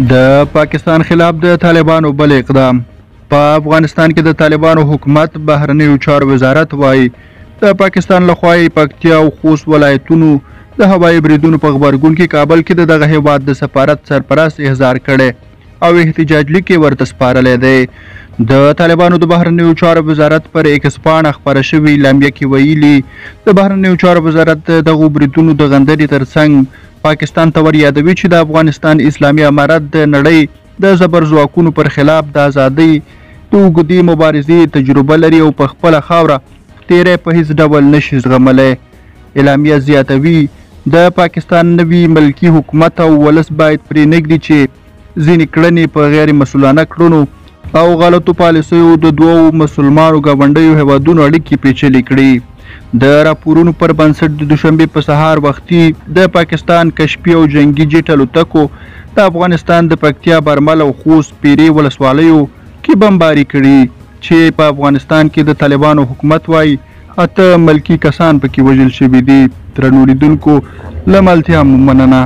د پاکستان خلاف د طالبانو بل اقدام. په افغانستان کې د طالبانو حکومت بهرنیو چارو وزارت وایي د پاکستان لخوا پکتیا او خوست ولایتونو د هوایي بریدونو په غبرګون کې کابل کې دغه هیواد د سفارت سرپرست احضار کړی او احتجاج لیک ورته سپارلی دی. د طالبانو د بهرنیو چارو وزارت پر ایکس پاڼه خپره شوې اعلامیه کې ویلي د بهرنیو چارو وزارت دغو بریدونو د غندنې ترڅنګ پاکستان ته ور یادوي چې د افغانستان اسلامي امارت د نړۍ د زبر ځواکونو پر خلاف د ازادۍ د اوږدې مبارزې تجربه لري او په خپله خاوره تیری په هیڅ ډول نشي زغملی. اعلامیه زیاتوي د پاکستان نوي ملکي حکومت او ولس باید پرې نږدي چې ځینې کړنې په غیر مسؤلانه کړنو او غلطو پالیسیو د دوو مسلمانو ګاونډیو هیوادونو اړیکې پیچلې کړي. د راپورونو پر بنسټ د دوشنبې په سهار وختي د پاکستان کشفي او جنگي جیټ الوتکو د افغانستان د پکتیا برمل او خوست پیري ولسوالیو کې بمباري کړي چې په افغانستان کې د طالبانو حکومت وایي 8 ملکي کسان پکې وژل شوي دي. درنو لیدونکو له ملتیا مو مننه.